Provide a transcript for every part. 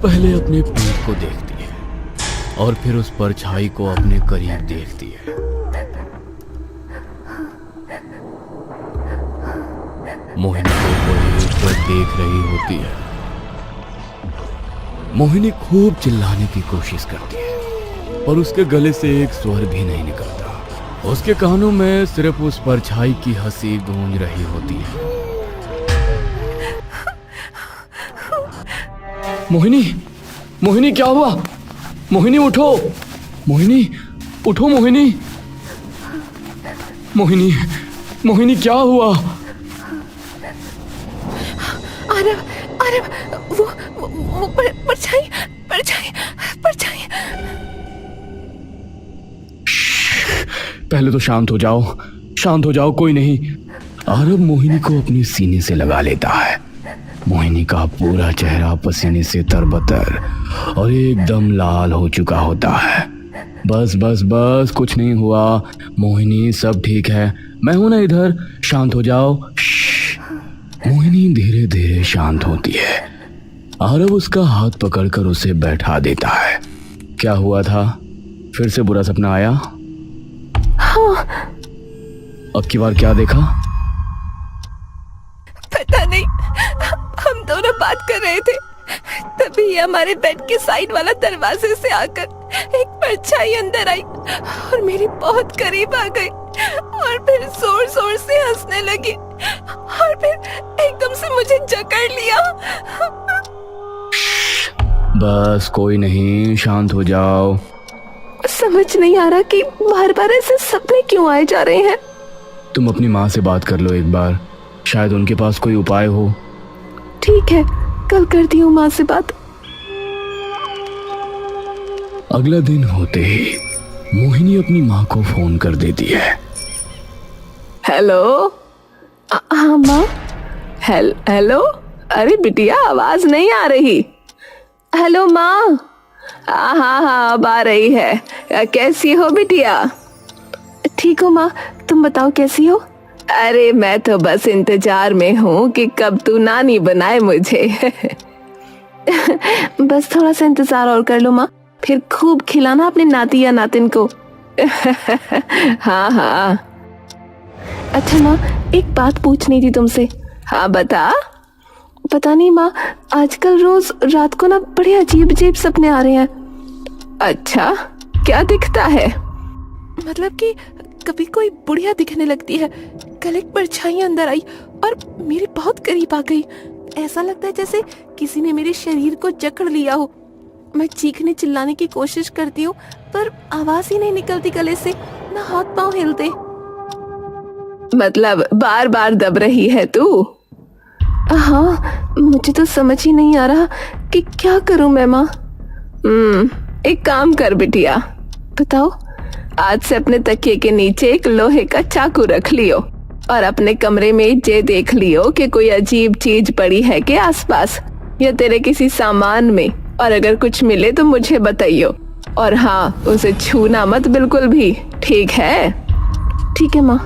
पहले अपने पीठ को देखती है और फिर उस परछाई को अपने करीब देखती है। मोहिनी को कोई ऊपर देख रही होती है। मोहिनी खूब चिल्लाने की कोशिश करती है पर उसके गले से एक स्वर भी नहीं निकलता। उसके कानों में सिर्फ उस परछाई की हंसी गूंज रही होती है। मोहिनी, मोहिनी क्या हुआ? मोहिनी उठो, मोहिनी उठो, मोहिनी, मोहिनी, मोहिनी क्या हुआ? अरे वो परछाई परछाई परछाई। पहले तो शांत हो जाओ, शांत हो जाओ, कोई नहीं। आरव मोहिनी को अपने सीने से लगा लेता है। मोहिनी का पूरा चेहरा पसीने से तरबतर और एकदम लाल हो चुका होता है। बस बस बस, कुछ नहीं हुआ मोहिनी, सब ठीक है, मैं हूं ना इधर, शांत हो जाओ। मोहिनी धीरे धीरे शांत होती है। आरव उसका हाथ पकड़कर उसे बैठा देता है। क्या हुआ था? फिर से बुरा सपना आया? हाँ। अब की बार क्या देखा? पता नहीं, हम दोनों बात कर रहे थे, तभी हमारे बेड के साइड वाला दरवाजे से आकर एक परछाई अंदर आई और मेरी बहुत करीब आ गई और फिर जोर जोर से हंसने लगी और फिर एकदम से मुझे जकड़ लिया। बस कोई नहीं, शांत हो जाओ। समझ नहीं आ रहा कि बार बार ऐसे सपने क्यों आए जा रहे हैं। तुम अपनी माँ से बात कर लो एक बार, शायद उनके पास कोई उपाय हो। ठीक है, कल करती हूँ माँ से बात। अगला दिन होते ही मोहिनी अपनी माँ को फोन कर देती है। हेलो। हाँ माँ। हेलो। अरे बिटिया, आवाज नहीं आ रही। हेलो माँ। हाँ हाँ, अब आ रही है। कैसी हो बिटिया? ठीक हो माँ, तुम बताओ कैसी हो? अरे मैं तो बस इंतजार में हूँ कि कब तू नानी बनाए मुझे। बस थोड़ा सा इंतजार और कर लो माँ, फिर खूब खिलाना अपने नाती या नातिन को। हाँ हाँ। अच्छा माँ, एक बात पूछनी थी तुमसे। हाँ बता। पता नहीं माँ, आजकल रोज रात को ना बड़े अजीब अजीब सपने आ रहे हैं। अच्छा, क्या दिखता है? मतलब कि कभी कोई बुढ़िया दिखने लगती है, कल एक परछाई अंदर आई और मेरे बहुत करीब आ गई। ऐसा लगता है जैसे किसी ने मेरे शरीर को जकड़ लिया हो। मैं चीखने चिल्लाने की कोशिश करती हूँ पर आवाज ही नहीं निकलती गले से, ना हाथ पांव हिलते। मतलब बार बार दब रही है तू? हाँ, मुझे तो समझ ही नहीं आ रहा कि क्या करूं मैं माँ। एक काम कर बिटिया। बताओ। आज से अपने तकिए के नीचे एक लोहे का चाकू रख लियो और अपने कमरे में ये देख लियो कि कोई अजीब चीज पड़ी है के आसपास या तेरे किसी सामान में, और अगर कुछ मिले तो मुझे बताइयो। और हाँ, उसे छूना मत बिल्कुल भी, ठीक है? ठीक है माँ।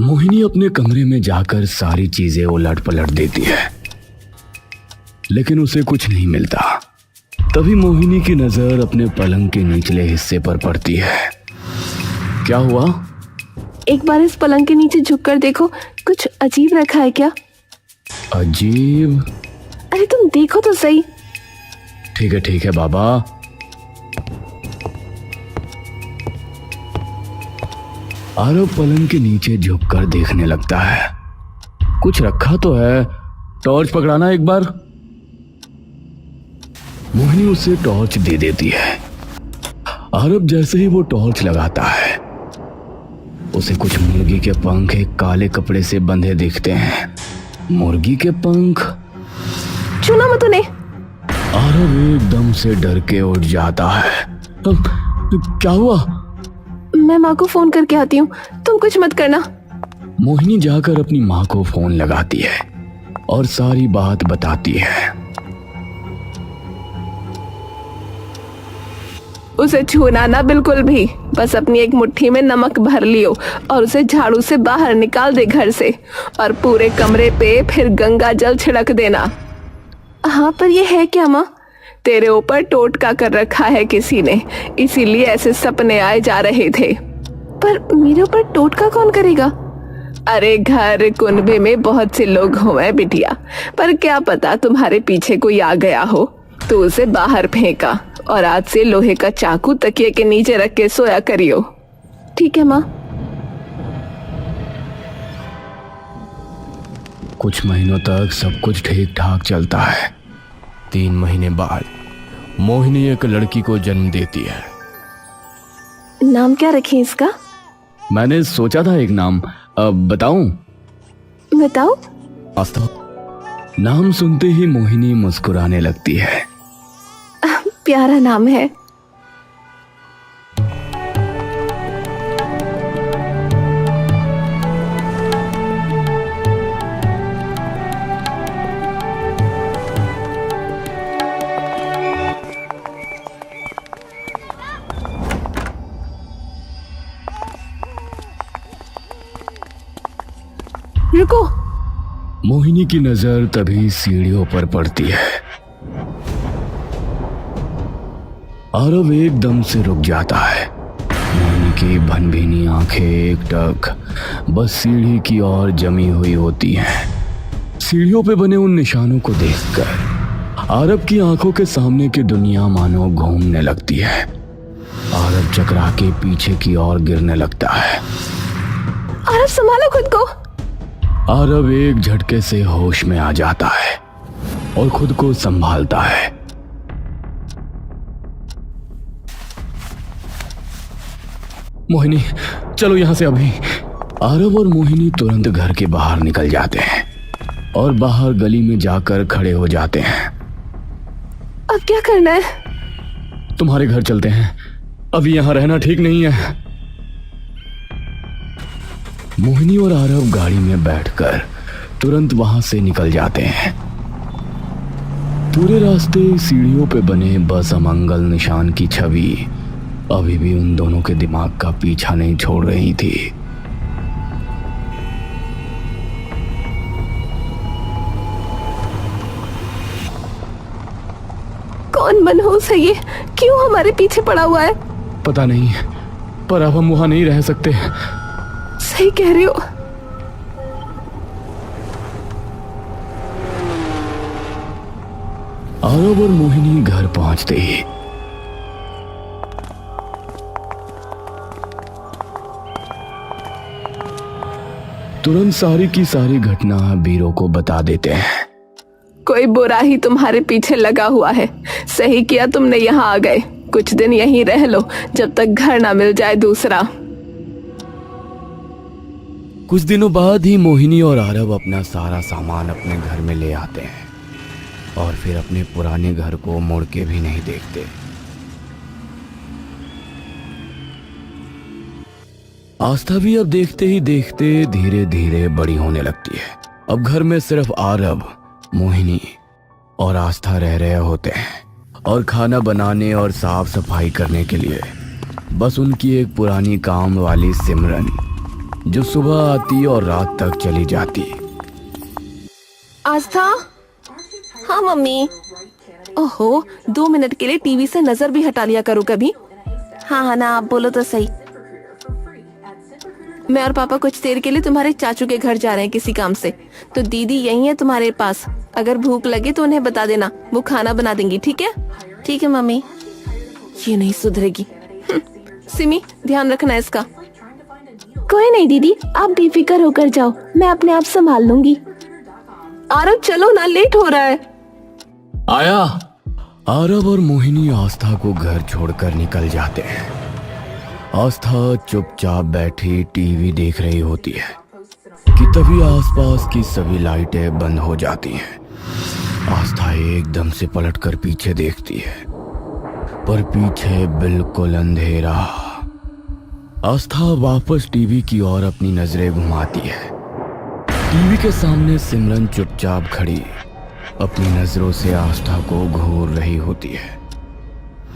मोहिनी अपने कमरे में जाकर सारी चीजें उलट पलट देती है लेकिन उसे कुछ नहीं मिलता। तभी मोहिनी की नजर अपने पलंग के निचले हिस्से पर पड़ती है। क्या हुआ? एक बार इस पलंग के नीचे झुककर देखो, कुछ अजीब रखा है क्या? अजीब? अरे तुम देखो तो सही। ठीक है बाबा। आरव पलंग के नीचे झुककर देखने लगता है। कुछ रखा तो है, टॉर्च पकड़ाना एक बार। मोहिनी उसे टॉर्च दे देती है। आरव जैसे ही वो टॉर्च लगाता है उसे कुछ मुर्गी के पंख एक काले कपड़े से बंधे दिखते हैं। मुर्गी के पंख? छूना मत उन्हें। आरव एकदम से डर के उठ जाता है। क्या हुआ? मैं माँ को फोन करके आती हूँ, तुम कुछ मत करना। मोहिनी जाकर अपनी माँ को फोन लगाती है और सारी बात बताती है। उसे छूना ना बिल्कुल भी, बस अपनी एक मुट्ठी में नमक भर लियो और उसे झाड़ू से बाहर निकाल दे घर से, और पूरे कमरे पे फिर गंगा जल छिड़क देना। हाँ, पर ये है क्या माँ? तेरे ऊपर टोटका कर रखा है किसी ने, इसीलिए ऐसे सपने आए जा रहे थे। पर मेरे ऊपर टोटका कौन करेगा? अरे घर कुनबे में बहुत से लोग हुए बिटिया, पर क्या पता तुम्हारे पीछे कोई आ गया हो तो उसे बाहर फेंका, और आज से लोहे का चाकू तकिए के नीचे रख के सोया करियो। ठीक है माँ। कुछ महीनों तक सब कुछ ठीक ठाक चलता है। 3 महीने बाद मोहिनी एक लड़की को जन्म देती है। नाम क्या रखें इसका? मैंने सोचा था एक नाम, अब बताऊं? बताओ। आस्था। नाम सुनते ही मोहिनी मुस्कुराने लगती है। प्यारा नाम है। रुको। मोहिनी की नजर तभी सीढ़ियों पर पड़ती है। आरव एकदम से रुक जाता है। मोहिनी की भनभीनी आंखें एकटक बस सीढ़ी की ओर जमी हुई होती हैं। सीढ़ियों पे बने उन निशानों को देखकर आरव की आंखों के सामने की दुनिया मानो घूमने लगती है। आरव चकरा के पीछे की ओर गिरने लगता है। आरव, संभालो खुद को। आरव एक झटके से होश में आ जाता है और खुद को संभालता है। मोहिनी, चलो यहां से अभी। आरव और मोहिनी तुरंत घर के बाहर निकल जाते हैं और बाहर गली में जाकर खड़े हो जाते हैं। अब क्या करना है? तुम्हारे घर चलते हैं, अभी यहां रहना ठीक नहीं है। मोहिनी और आरव गाड़ी में बैठकर तुरंत वहां से निकल जाते हैं। पूरे रास्ते सीढ़ियों पे बने बस अमंगल निशान की छवि अभी भी उन दोनों के दिमाग का पीछा नहीं छोड़ रही थी। कौन मनहूस है ये? क्यों हमारे पीछे पड़ा हुआ है? पता नहीं, पर अब हम वहां नहीं रह सकते। सही कह रहे हो। आरव और मोहिनी घर पहुंचते ही तुरंत सारी की सारी घटना बीरो को बता देते हैं। कोई बुरा ही तुम्हारे पीछे लगा हुआ है। सही किया तुमने यहाँ आ गए। कुछ दिन यहीं रह लो जब तक घर ना मिल जाए दूसरा। कुछ दिनों बाद ही मोहिनी और आरव अपना सारा सामान अपने घर में ले आते हैं और फिर अपने पुराने घर को मुड़ के भी नहीं देखते। आस्था भी अब देखते ही देखते धीरे धीरे बड़ी होने लगती है। अब घर में सिर्फ आरव, मोहिनी और आस्था रह रहे होते हैं और खाना बनाने और साफ सफाई करने के लिए बस उनकी एक पुरानी काम वाली सिमरन, जो सुबह आती और रात तक चली जाती। आस्था। हाँ मम्मी। ओहो, 2 मिनट के लिए टीवी से नजर भी हटा लिया करो कभी। हाँ हाँ ना, आप बोलो तो सही। मैं और पापा कुछ देर के लिए तुम्हारे चाचू के घर जा रहे हैं किसी काम से, तो दीदी यही है तुम्हारे पास। अगर भूख लगे तो उन्हें बता देना, वो खाना बना देंगी। ठीक है? ठीक है मम्मी। ये नहीं सुधरेगी। सिमी, ध्यान रखना इसका। कोई नहीं दीदी, आप बेफिक्र होकर जाओ, मैं अपने आप संभाल लूंगी। आरव चलो ना, लेट हो रहा है। आया। आरव और मोहिनी आस्था को घर छोड़कर निकल जाते हैं। आस्था चुपचाप बैठी टीवी देख रही होती है कि तभी आसपास की सभी लाइटें बंद हो जाती हैं। आस्था एकदम से पलटकर पीछे देखती है, पर पीछे बिल्कुल अंधेरा। आस्था वापस टीवी की ओर अपनी नजरें घुमाती है। टीवी के सामने सिमरन चुपचाप खड़ी अपनी नजरों से आस्था को घूर रही होती है।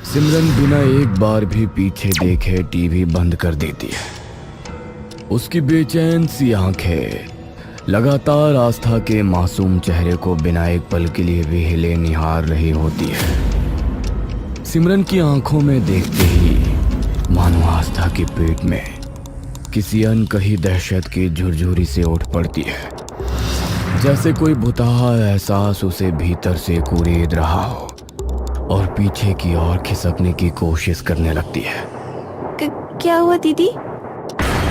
सिमरन बिना एक बार भी पीछे देखे टीवी बंद कर देती है। उसकी बेचैन सी आंखें लगातार आस्था के मासूम चेहरे को बिना एक पल के लिए भी हिले निहार रही होती है। सिमरन की आंखों में देखते ही मानो आस्था की पीठ में किसी अनकही दहशत की झुरझुरी से उठ पड़ती है, जैसे कोई भुताहा एहसास उसे भीतर से कुरेद रहा हो और पीछे की ओर खिसकने की कोशिश करने लगती है। क्या हुआ दीदी?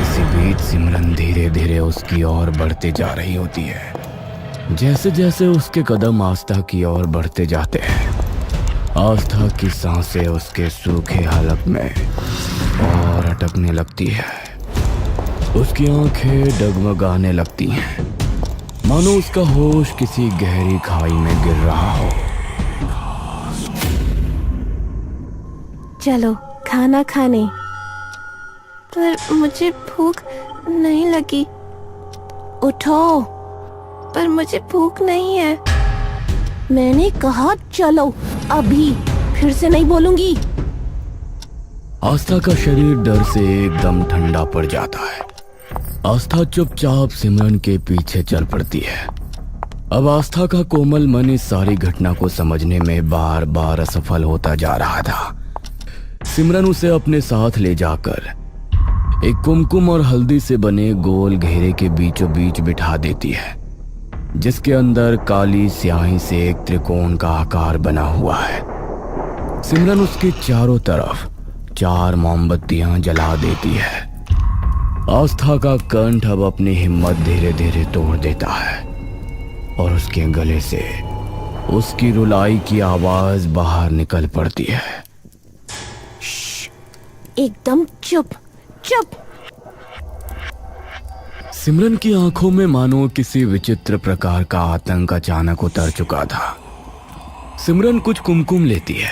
इसी बीच सिमरन धीरे धीरे उसकी ओर बढ़ते जा रही होती है। जैसे जैसे उसके कदम आस्था की ओर बढ़ते जाते हैं, आस्था की सांसें उसके सूखे हलक में और अटकने लगती है। उसकी आंखें डगमगाने लगती हैं, मानो उसका होश किसी गहरी खाई में गिर रहा हो। चलो खाना खाने। पर मुझे भूख नहीं लगी। उठो। पर मुझे भूख नहीं है। मैंने कहा चलो अभी, फिर से नहीं बोलूंगी। आस्था का शरीर डर से एकदम ठंडा पड़ जाता है। आस्था चुपचाप सिमरन के पीछे चल पड़ती है। अब आस्था का कोमल मन इस सारी घटना को समझने में बार बार असफल होता जा रहा था। सिमरन उसे अपने साथ ले जाकर एक कुमकुम और हल्दी से बने गोल घेरे के बीचों बीच बिठा देती है, जिसके अंदर काली स्याही से एक त्रिकोण का आकार बना हुआ है। सिमरन उसके चारों तरफ 4 मोमबत्तियां जला देती है। आस्था का कंठ अब अपनी हिम्मत धीरे धीरे तोड़ देता है और उसके गले से उसकी रुलाई की आवाज बाहर निकल पड़ती है। एकदम चुप चुप। सिमरन की आंखों में मानो किसी विचित्र प्रकार का आतंक अचानक उतर चुका था। सिमरन कुछ कुमकुम लेती है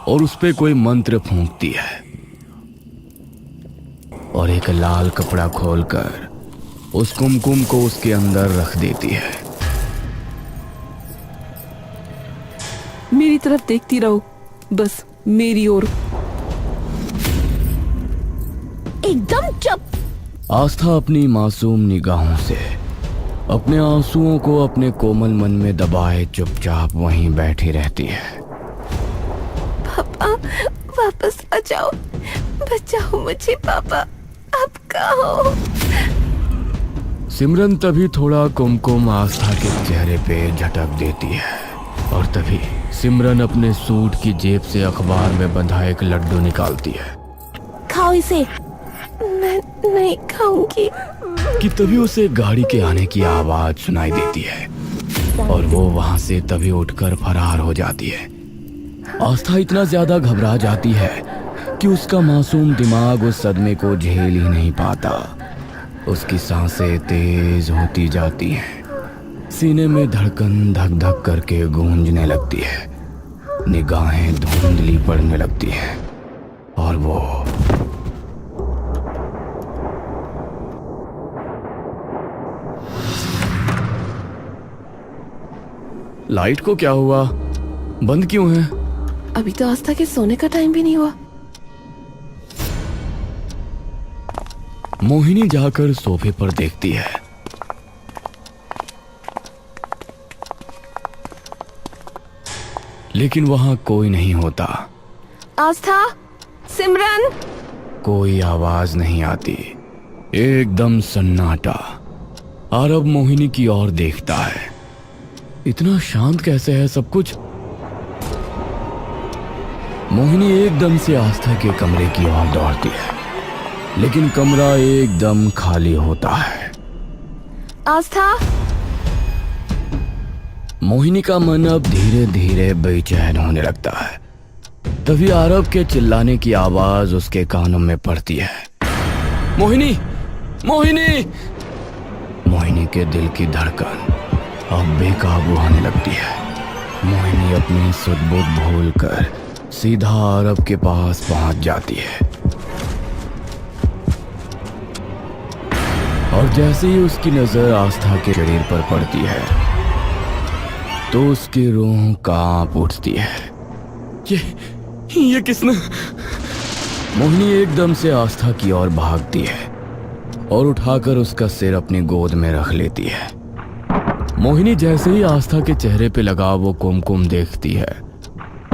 और उस पे कोई मंत्र फूंकती है और एक लाल कपड़ा खोलकर उस कुमकुम को उसके अंदर रख देती है। मेरी तरफ देखती रहो, बस मेरी ओर। एकदम चुप। आस्था अपनी मासूम निगाहों से अपने आंसुओं को अपने कोमल मन में दबाए चुपचाप वहीं बैठी रहती है। पापा वापस आ जाओ, बचाओ मुझे पापा, आप कहाँ हो? सिमरन तभी थोड़ा कुमकुम आस्था के चेहरे पे झटक देती है और तभी सिमरन अपने सूट की जेब से अखबार में बंधा एक लड्डू निकालती है। खाओ इसे। मैं नहीं खाऊंगी। कि तभी उसे गाड़ी के आने की आवाज सुनाई देती है और वो वहां से तभी उठकर फरार हो जाती है। आस्था इतना ज्यादा घबरा जाती है कि उसका मासूम दिमाग उस सदमे को झेल ही नहीं पाता। उसकी सांसें तेज होती जाती हैं, सीने में धड़कन धक धक करके गूंजने लगती है, निगाहें धुंधली पड़ने लगती हैं और वो लाइट को क्या हुआ? बंद क्यों है? अभी तो आस्था के सोने का टाइम भी नहीं हुआ। मोहिनी जाकर सोफे पर देखती है। लेकिन वहां कोई नहीं होता। आस्था, सिमरन। कोई आवाज नहीं आती। एकदम सन्नाटा। आरव मोहिनी की ओर देखता है। इतना शांत कैसे है सब कुछ? मोहिनी एकदम से आस्था के कमरे की ओर दौड़ती है, लेकिन कमरा एकदम खाली होता है। आस्था। मोहिनी का मन अब धीरे धीरे बेचैन होने लगता है। तभी आरव के चिल्लाने की आवाज उसके कानों में पड़ती है। मोहिनी, मोहिनी! मोहिनी के दिल की धड़कन अब बेकाबू आने लगती है। मोहिनी अपनी सुध-बुध भूलकर सीधा आरव के पास पहुंच जाती है और जैसे ही उसकी नजर आस्था के शरीर पर पड़ती है तो उसकी रूह कांप उठती है। ये किसने? मोहिनी एकदम से आस्था की ओर भागती है और उठाकर उसका सिर अपनी गोद में रख लेती है। मोहिनी जैसे ही आस्था के चेहरे पे लगा वो कुमकुम देखती है,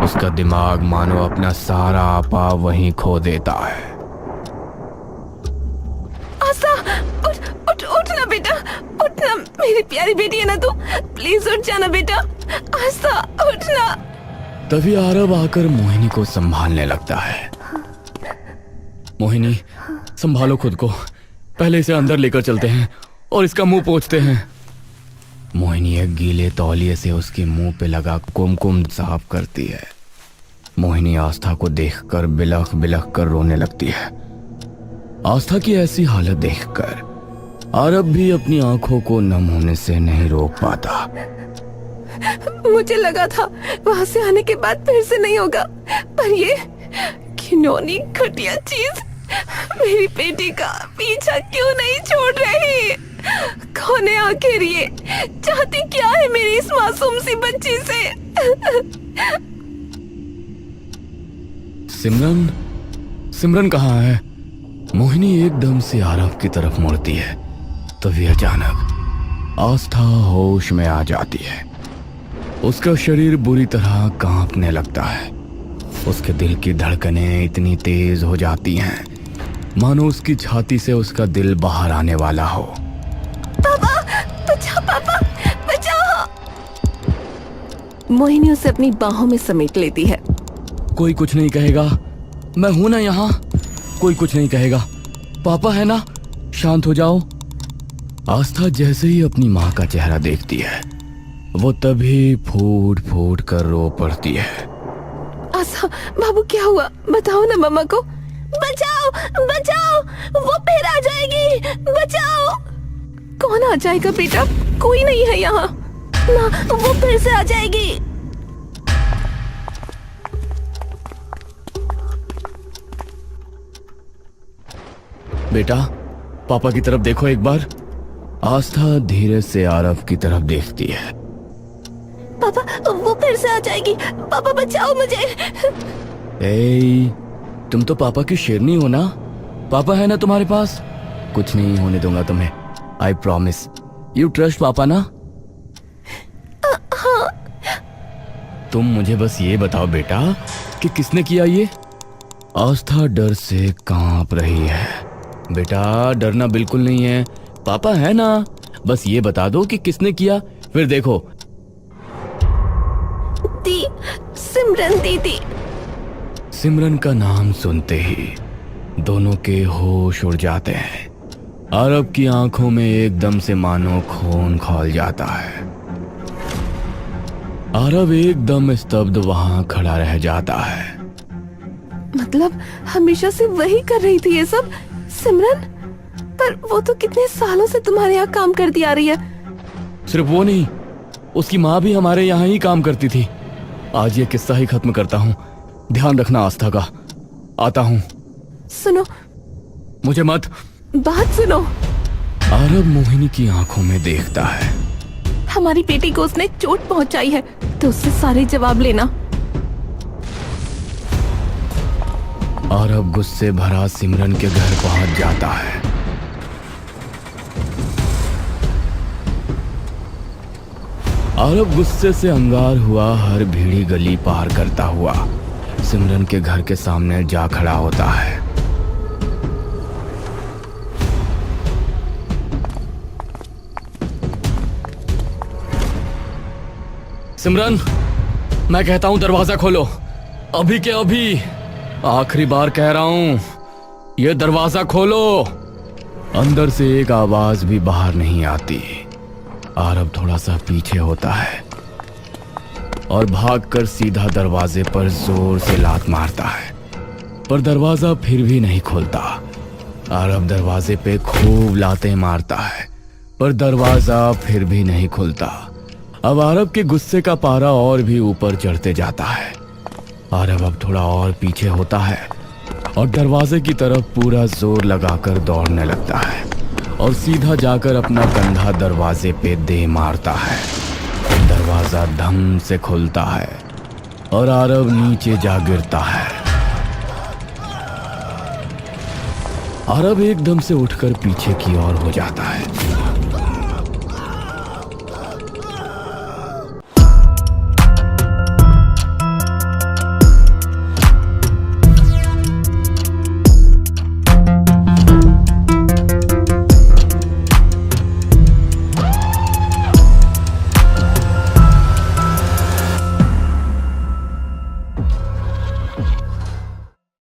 उसका दिमाग मानो अपना सारा आपा वहीं खो देता है। आस्था, उठ उठ उठ ना बेटा, उठ ना, मेरी प्यारी बेटी है ना तू, प्लीज उठ जाना बेटा। आस्था उठ ना। तभी आरव आकर मोहिनी को संभालने लगता है। मोहिनी, संभालो खुद को, पहले इसे अंदर लेकर चलते हैं और इसका मुंह पोंछते हैं। मोहिनी एक गीले तौलिए से उसके मुंह पे लगा कुमकुम साफ करती है। मोहिनी आस्था को देखकर बिलख बिलख कर रोने लगती है। आस्था की ऐसी हालत देखकर आरव भी अपनी आंखों को नम होने से नहीं रोक पाता। मुझे लगा था वहां से आने के बाद फिर से नहीं होगा, पर ये घिनौनी घटिया चीज मेरी बेटी का पीछा क्यों नहीं छोड़ रही? कौन है आखिर ये? चाहती क्या है मेरी इस मासूम सी बच्ची से? सिमरन, सिमरन कहाँ है? मोहिनी एकदम से आरव की तरफ मुड़ती है, तभी अचानक आस्था होश में आ जाती है। उसका शरीर बुरी तरह कांपने लगता है। उसके दिल की धड़कनें इतनी तेज हो जाती हैं मानो उसकी छाती से उसका दिल बाहर आने वाला हो। पापा बचाओ, पापा बचाओ। मोहिनी उसे अपनी बाहों में समेट लेती है। कोई कुछ नहीं कहेगा, मैं हूं ना यहाँ, कोई कुछ नहीं कहेगा, पापा है ना, शांत हो जाओ। आस्था जैसे ही अपनी माँ का चेहरा देखती है वो तभी फूट फूट कर रो पड़ती है। आस्था, बाबू क्या हुआ? बताओ ना मम्मा को। बचाओ बचाओ, वो फिर आ जाएगी, बचाओ। कौन आ जाएगा बेटा? कोई नहीं है यहाँ। माँ, वो फिर से आ जाएगी। बेटा, पापा की तरफ देखो एक बार। आस्था धीरे से आरव की तरफ देखती है। पापा, वो फिर से आ जाएगी। पापा बचाओ मुझे। ए, तुम तो पापा की शेरनी हो ना, पापा है ना तुम्हारे पास, कुछ नहीं होने दूंगा तुम्हें, आई प्रॉमिस। यू ट्रस्ट पापा ना? हाँ। तुम मुझे बस ये बताओ बेटा कि किसने किया ये? आस्था डर से कांप रही है। बेटा डरना बिल्कुल नहीं है, पापा है ना, बस ये बता दो कि किसने किया, फिर देखो। दी, सिमरन दीदी। सिमरन का नाम सुनते ही दोनों के होश उड़ जाते हैं। आरव की आंखों में एकदम से मानो खून खौल जाता है। आरव एकदम स्तब्ध वहां खड़ा रह जाता है। मतलब हमेशा से वही कर रही थी ये सब, सिमरन? पर वो तो कितने सालों से तुम्हारे यहाँ काम करती आ रही है। सिर्फ वो नहीं, उसकी माँ भी हमारे यहाँ ही काम करती थी। आज ये किस्सा ही खत्म करता हूँ, ध्यान रखना आस्था का। आता हूँ। सुनो, मुझे मत। बात सुनो। आरव मोहिनी की आंखों में देखता है। हमारी बेटी को उसने चोट पहुंचाई है, तो उससे सारे जवाब लेना। आरव गुस्से भरा सिमरन के घर पहुंच जाता है। आरव गुस्से से अंगार हुआ हर भीड़ी गली पार करता हुआ सिमरन के घर के सामने जा खड़ा होता है। सिमरन, मैं कहता हूं दरवाजा खोलो, अभी के अभी, आखिरी बार कह रहा हूं, ये दरवाजा खोलो। अंदर से एक आवाज भी बाहर नहीं आती। आरव थोड़ा सा पीछे होता है और भागकर सीधा दरवाजे पर जोर से लात मारता है, पर दरवाजा फिर भी नहीं खुलता। आरव दरवाजे पे खूब लातें मारता है, पर दरवाजा फिर भी नहीं खुलता। अब आरव के गुस्से का पारा और भी ऊपर चढ़ते जाता है। आरव अब थोड़ा और पीछे होता है और दरवाजे की तरफ पूरा जोर लगाकर दौड़ने लगता है और सीधा जाकर अपना कंधा दरवाजे पे दे मारता है। दरवाजा धम से खुलता है और आरव नीचे जा गिरता है। अरब एकदम से उठकर पीछे की ओर हो जाता है